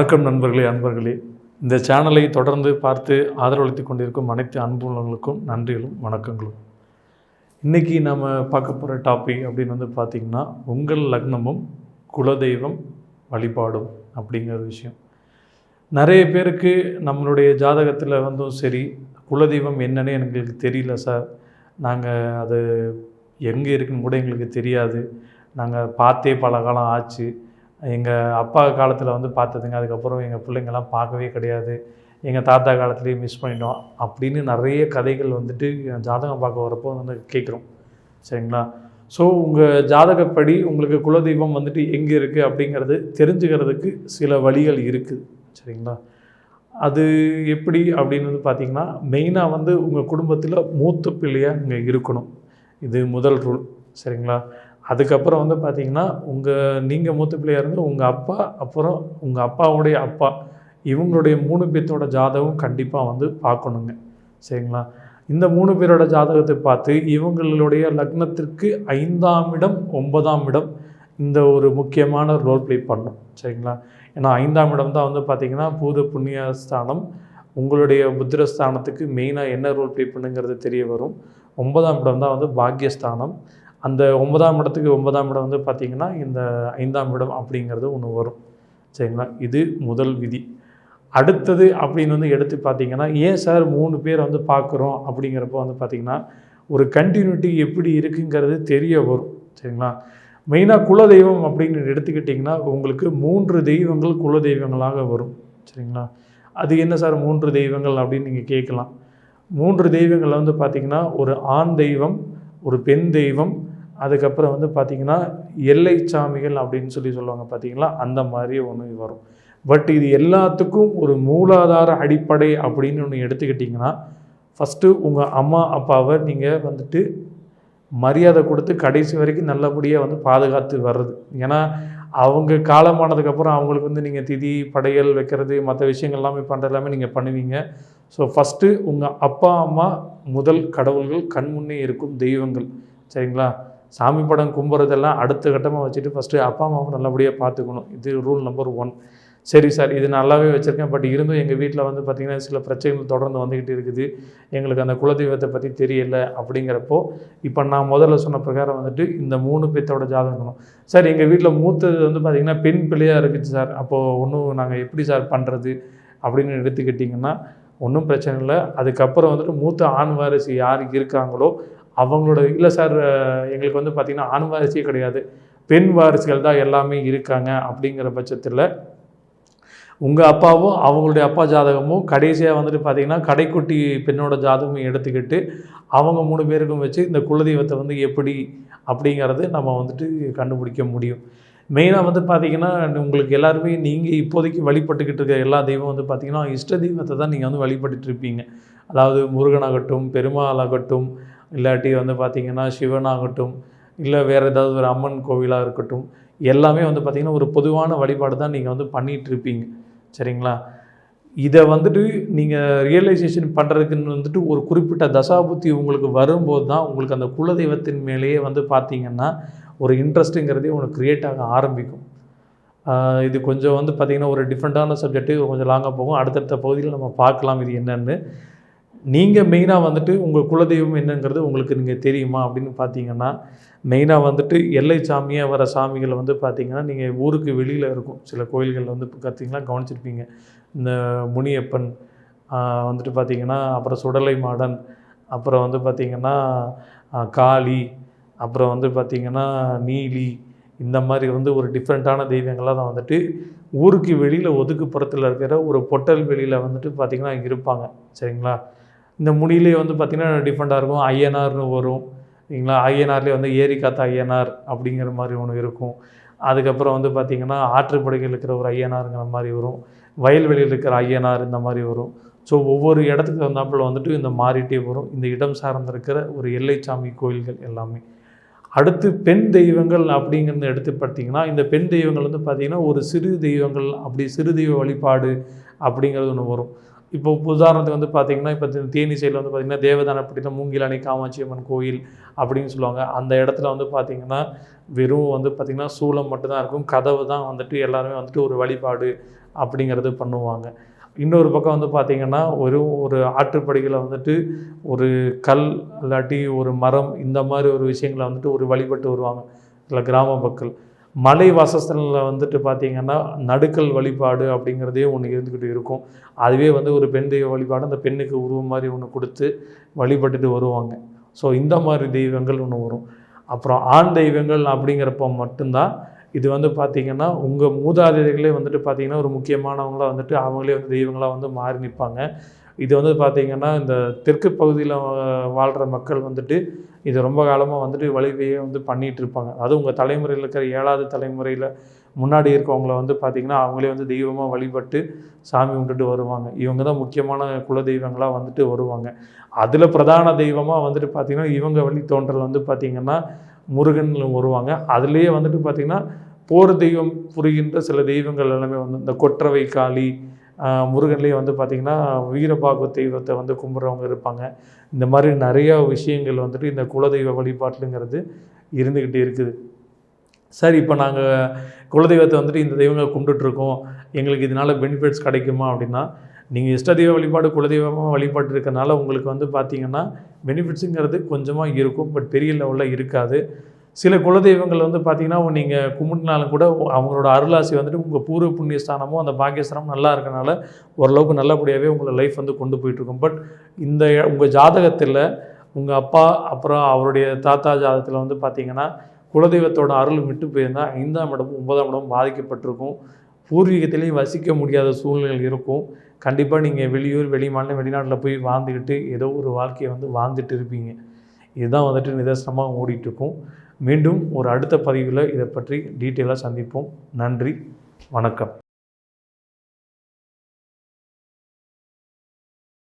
வணக்கம் நண்பர்களே, அன்பர்களே. இந்த சேனலை தொடர்ந்து பார்த்து ஆதரவளித்து கொண்டிருக்கும் அனைத்து அன்புள்ளவங்களுக்கும் நன்றிகளும் வணக்கங்களும். இன்றைக்கி நம்ம பார்க்க போகிற டாபிக் அப்படின்னு பார்த்திங்கன்னா, உங்கள் லக்னமும் குலதெய்வம் வழிபாடும் அப்படிங்கிற விஷயம். நிறைய பேருக்கு நம்மளுடைய ஜாதகத்தில் சரி, குலதெய்வம் என்னன்னு எங்களுக்கு தெரியல சார், நாங்கள் அது எங்கே இருக்குன்னு கூட எங்களுக்கு தெரியாது, நாங்கள் பார்த்தே பல காலம் ஆச்சு, எங்கள் அப்பா காலத்தில் பார்த்ததுங்க, அதுக்கப்புறம் எங்கள் பிள்ளைங்கள்லாம் பார்க்கவே கிடையாது, எங்கள் தாத்தா காலத்துலேயே மிஸ் பண்ணிட்டோம் அப்படின்னு நிறைய கதைகள் ஜாதகம் பார்க்க வரப்போ கேட்குறோம். சரிங்களா? ஸோ உங்கள் ஜாதகப்படி உங்களுக்கு குலதெய்வம் எங்கே இருக்குது அப்படிங்கிறது தெரிஞ்சுக்கிறதுக்கு சில வழிகள் இருக்குது. சரிங்களா? அது எப்படி அப்படின்னு பார்த்திங்கன்னா, மெயினாக உங்கள் குடும்பத்தில் மூத்த பிள்ளையாக இங்கே இருக்கணும். இது முதல் ரூல். சரிங்களா? அதுக்கப்புறம் பார்த்திங்கன்னா, நீங்கள் மூத்த பிள்ளையாக இருந்து உங்கள் அப்பா, அப்புறம் உங்கள் அப்பாவுடைய அப்பா, இவங்களுடைய 3 பேர்த்தோட ஜாதகம் கண்டிப்பாக பார்க்கணுங்க. சரிங்களா? இந்த 3 பேரோட ஜாதகத்தை பார்த்து இவங்களுடைய லக்னத்திற்கு 5ஆம் இடம் 9ஆம் இடம் இந்த ஒரு முக்கியமான ரோல் ப்ளே பண்ணும். சரிங்களா? ஏன்னா 5ஆம் இடம் தான் பார்த்திங்கன்னா பூத புண்ணியஸ்தானம். உங்களுடைய புத்திரஸ்தானத்துக்கு மெயினாக என்ன ரோல் ப்ளே பண்ணுங்கிறது தெரிய வரும். 9ஆம் இடம் தான் பாக்கியஸ்தானம். அந்த 9ஆம் இடத்துக்கு 9ஆம் இடம் பார்த்திங்கன்னா இந்த 5ஆம் இடம் அப்படிங்கிறது ஒன்று வரும். சரிங்களா? இது முதல் விதி. அடுத்தது அப்படின்னு எடுத்து பார்த்திங்கன்னா, ஏன் சார் 3 பேர் பார்க்குறோம் அப்படிங்கிறப்போ பார்த்திங்கன்னா, ஒரு கண்டினியூட்டி எப்படி இருக்குங்கிறது தெரிய வரும். சரிங்களா? மெயினாக குலதெய்வம் அப்படின்னு எடுத்துக்கிட்டிங்கன்னா, உங்களுக்கு 3 தெய்வங்கள் குலதெய்வங்களாக வரும். சரிங்களா? அது என்ன சார் 3 தெய்வங்கள் அப்படின்னு நீங்கள் கேட்கலாம். 3 தெய்வங்கள் பார்த்திங்கன்னா, ஒரு ஆண் தெய்வம், ஒரு பெண் தெய்வம், அதுக்கப்புறம் பார்த்திங்கன்னா எல்லை சாமிகள் அப்படின்னு சொல்லுவாங்க பார்த்தீங்களா, அந்த மாதிரி ஒன்று வரும். பட் இது எல்லாத்துக்கும் ஒரு மூலாதார அடிப்படை அப்படின்னு ஒன்று எடுத்துக்கிட்டிங்கன்னா, ஃபஸ்ட்டு உங்கள் அம்மா அப்பாவை நீங்கள் மரியாதை கொடுத்து கடைசி வரைக்கும் நல்லபடியாக பாதுகாத்து வர்றது. ஏன்னா அவங்க காலமானதுக்கப்புறம் அவங்களுக்கு நீங்கள் திதி படையல் வைக்கிறது மற்ற விஷயங்கள் எல்லாமே பண்ணுறது எல்லாமே நீங்கள் பண்ணுவீங்க. ஸோ ஃபஸ்ட்டு உங்கள் அப்பா அம்மா முதல் கடவுள்கள், கண்முன்னே இருக்கும் தெய்வங்கள். சரிங்களா? சாமி படம் கும்புறதெல்லாம் அடுத்த கட்டமாக வச்சுட்டு ஃபஸ்ட்டு அப்பா அம்மாவை நல்லபடியாக பார்த்துக்கணும். இது ரூல் நம்பர் 1. சரி சார், இது நல்லாவே வச்சுருக்கேன், பட் இருந்தும் எங்கள் வீட்டில் பார்த்திங்கன்னா சில பிரச்சனைகள் தொடர்ந்து வந்துக்கிட்டு இருக்குது, எங்களுக்கு அந்த குலதெய்வத்தை பற்றி தெரியல அப்படிங்கிறப்போ, இப்போ நான் முதல்ல சொன்ன பிரகாரம் இந்த 3 பேர்த்தோட ஜாதகம். சார் எங்கள் வீட்டில் மூத்தது பார்த்திங்கன்னா பெண் பிள்ளையாக இருக்குது சார், அப்போது ஒன்றும் நாங்கள் எப்படி சார் பண்ணுறது அப்படின்னு எடுத்துக்கிட்டிங்கன்னா ஒன்றும் பிரச்சனை இல்லை. அதுக்கப்புறம் மூத்த ஆண் வாரிசு யார் இருக்காங்களோ அவங்களோட, இல்லை சார் எங்களுக்கு பார்த்திங்கன்னா ஆண் வாரிசே கிடையாது, பெண் வாரிசுகள் தான் எல்லாமே இருக்காங்க அப்படிங்கிற பட்சத்தில் உங்கள் அப்பாவும் அவங்களுடைய அப்பா ஜாதகமும் கடைசியாக பார்த்திங்கன்னா கடைக்குட்டி பெண்ணோட ஜாதகமும் எடுத்துக்கிட்டு அவங்க 3 பேருக்கும் வச்சு இந்த குலதெய்வத்தை எப்படி அப்படிங்கிறது நம்ம கண்டுபிடிக்க முடியும். மெயினாக பார்த்திங்கன்னா உங்களுக்கு எல்லாருமே நீங்கள் இப்போதைக்கு வழிபட்டுக்கிட்டு இருக்க எல்லா தெய்வம் பார்த்திங்கன்னா இஷ்ட தெய்வத்தை தான் நீங்கள் வழிபட்டுருப்பீங்க. அதாவது முருகனாகட்டும், பெருமாளாகட்டும், இல்லாட்டி பார்த்திங்கன்னா சிவனாகட்டும், இல்லை வேறு ஏதாவது ஒரு அம்மன் கோவிலாக இருக்கட்டும், எல்லாமே பார்த்திங்கன்னா ஒரு பொதுவான வழிபாடு தான் நீங்கள் பண்ணிகிட்ருப்பீங்க. சரிங்களா? இதை நீங்கள் ரியலைசேஷன் பண்ணுறதுக்குன்னு ஒரு குறிப்பிட்ட தசாபுத்தி உங்களுக்கு வரும்போது தான் உங்களுக்கு அந்த குலதெய்வத்தின் மேலேயே பார்த்திங்கன்னா ஒரு இன்ட்ரெஸ்ட்டுங்கிறதே உங்களுக்கு க்ரியேட் ஆக ஆரம்பிக்கும். இது கொஞ்சம் பார்த்திங்கன்னா ஒரு டிஃப்ரெண்ட்டான சப்ஜெக்ட்டு, கொஞ்சம் லாங்காக போகும். அடுத்தடுத்த பகுதியில் நம்ம பார்க்கலாம் இது என்னென்னு. நீங்கள் மெயினாக உங்கள் குலதெய்வம் என்னங்கிறது உங்களுக்கு நீங்கள் தெரியுமா அப்படின்னு பார்த்தீங்கன்னா, மெயினாக எல்லை சாமியாக வர சாமிகள் பார்த்திங்கன்னா நீங்கள் ஊருக்கு வெளியில் இருக்கும் சில கோயில்கள் பார்த்திங்கன்னா கவனிச்சிருப்பீங்க. இந்த முனியப்பன் பார்த்திங்கன்னா, அப்புறம் சுடலை மாடன், அப்புறம் பார்த்திங்கன்னா காளி, அப்புறம் பார்த்திங்கன்னா நீலி, இந்த மாதிரி ஒரு டிஃப்ரெண்ட்டான தெய்வங்கள்லாம் தான் ஊருக்கு வெளியில் ஒதுக்குப்புறத்தில் இருக்கிற ஒரு பொட்டல் வெளியில் பார்த்திங்கன்னா இருப்பாங்க. சரிங்களா? இந்த முனியிலே பார்த்திங்கன்னா டிஃப்ரெண்ட்டாக இருக்கும். ஐயனார்னு வரும். சரிங்களா? ஐயனார்லேயே ஏரி காத்த ஐயனார் அப்படிங்கிற மாதிரி ஒன்று இருக்கும். அதுக்கப்புறம் பார்த்திங்கன்னா ஆற்றுப்படுகையில் இருக்கிற ஒரு ஐயனாருங்கிற மாதிரி வரும். வயல்வெளியில் இருக்கிற ஐயனார் இந்த மாதிரி வரும். ஸோ ஒவ்வொரு இடத்துக்கு வந்தாப்பில் இந்த மாறிட்டே வரும். இந்த இடம் சார்ந்திருக்கிற ஒரு எல்லைச்சாமி கோயில்கள் எல்லாமே. அடுத்து பெண் தெய்வங்கள் அப்படிங்கிறத எடுத்து பார்த்திங்கன்னா, இந்த பெண் தெய்வங்கள் பார்த்திங்கன்னா ஒரு சிறு தெய்வங்கள், அப்படி சிறு தெய்வ வழிபாடு அப்படிங்கிறது ஒன்று வரும். இப்போ உதாரணத்துக்கு பார்த்திங்கன்னா, இப்போ தேனி சைடில் பார்த்திங்கன்னா தேவதானப்பட்டினம் மூங்கிலானி காமாட்சி அம்மன் கோயில் அப்படின்னு சொல்லுவாங்க. அந்த இடத்துல பார்த்திங்கன்னா வெறும் பார்த்திங்கன்னா சூளம் மட்டும்தான் இருக்கும். கதவு தான் எல்லாருமே ஒரு வழிபாடு அப்படிங்கிறது பண்ணுவாங்க. இன்னொரு பக்கம் வந்து பார்த்திங்கன்னா ஒரு ஆற்றுப்படுகையில் வந்துட்டு ஒரு கல் இல்லாட்டி ஒரு மரம் இந்த மாதிரி ஒரு விஷயங்களை வந்துட்டு ஒரு வழிபட்டு வருவாங்க இல்லை கிராம மக்கள். மலை வாசஸ்தலங்களில் வந்துட்டு பார்த்திங்கன்னா நடுக்கல் வழிபாடு அப்படிங்கிறதே ஒன்று இருந்துக்கிட்டு இருக்கும். அதுவே வந்து ஒரு பெண் தெய்வ வழிபாடு, அந்த பெண்ணுக்கு உருவம் மாதிரி ஒன்று கொடுத்து வழிபட்டுட்டு வருவாங்க. ஸோ இந்த மாதிரி தெய்வங்கள் ஒன்று வரும். அப்புறம் ஆண் தெய்வங்கள் அப்படிங்கிறப்ப மட்டும்தான் இது வந்து பார்த்திங்கன்னா உங்கள் மூதாதையர்களே வந்துட்டு பார்த்திங்கன்னா ஒரு முக்கியமானவங்களாக வந்துட்டு அவங்களே வந்து தெய்வங்களாக வந்து மாறி நிற்பாங்க. இது வந்து பார்த்திங்கன்னா இந்த தெற்கு பகுதியில் வாழ்கிற மக்கள் வந்துட்டு இது ரொம்ப காலமாக வந்துட்டு வழிவையே வந்து பண்ணிகிட்டு இருப்பாங்க. அதுவும் உங்கள் தலைமுறையில் இருக்கிற 7வது தலைமுறையில் முன்னாடி இருக்கவங்கள வந்து பார்த்திங்கன்னா அவங்களே வந்து தெய்வமாக வழிபட்டு சாமி கும்பிட்டுட்டு வருவாங்க. இவங்க தான் முக்கியமான குல தெய்வங்களாக வந்துட்டு வருவாங்க. அதில் பிரதான தெய்வமாக வந்துட்டு பார்த்திங்கன்னா இவங்க வழித்தோன்றல் வந்து பார்த்திங்கன்னா முருகன் வருவாங்க. அதுலேயே வந்துட்டு பார்த்திங்கன்னா போர் தெய்வம் புரிகின்ற சில தெய்வங்கள் எல்லாமே வந்து இந்த கொற்றவை காளி, முருகன்லேயே வந்து பார்த்திங்கன்னா வீரபாகு தெய்வத்தை வந்து கும்பிட்றவங்க இருப்பாங்க. இந்த மாதிரி நிறையா விஷயங்கள் வந்துட்டு இந்த குலதெய்வ வழிபாட்டுங்கிறது இருந்துக்கிட்டே இருக்குது. சரி, இப்போ நாங்கள் குலதெய்வத்தை வந்துட்டு இந்த தெய்வங்களை கும்பிட்டுட்ருக்கோம், எங்களுக்கு இதனால் பெனிஃபிட்ஸ் கிடைக்குமா அப்படின்னா, நீங்கள் இஷ்ட தெய்வ வழிபாடு குலதெய்வமாக வழிபாட்டு இருக்கிறனால உங்களுக்கு வந்து பார்த்திங்கன்னா பெனிஃபிட்ஸுங்கிறது கொஞ்சமாக இருக்கும், பட் பெரிய லெவலில் இருக்காது. சில குலதெய்வங்கள் வந்து பார்த்திங்கன்னா நீங்கள் கும்பிட்டுனாலும் கூட அவங்களோட அருளாசி வந்துட்டு உங்கள் பூர்வ புண்ணிய ஸ்தானமும் அந்த பாக்கியஸ்தானமும் நல்லா இருக்கனால ஓரளவுக்கு நல்லபடியாகவே உங்களை லைஃப் வந்து கொண்டு போயிட்டுருக்கும். பட் இந்த உங்கள் ஜாதகத்தில் உங்கள் அப்பா அப்புறம் அவருடைய தாத்தா ஜாதகத்தில் வந்து பார்த்திங்கன்னா குலதெய்வத்தோட அருள் விட்டு போயிருந்தால் 5ஆம் இடமும் 9ஆம் இடமும் பாதிக்கப்பட்டிருக்கும். பூர்வீகத்திலையும் வசிக்க முடியாத சூழ்நிலைகள் இருக்கும். கண்டிப்பாக நீங்கள் வெளியூர், வெளி மாநிலம், வெளிநாட்டில் போய் வாழ்ந்துக்கிட்டு ஏதோ ஒரு வாழ்க்கையை வந்து வாழ்ந்துட்டு இருப்பீங்க. இதுதான் வந்துட்டு நிதர்சனமாக ஓடிட்டுருக்கும். மீண்டும் ஒரு அடுத்த பதிவில் இதை பற்றி டீட்டெயிலாக சந்திப்போம். நன்றி, வணக்கம்.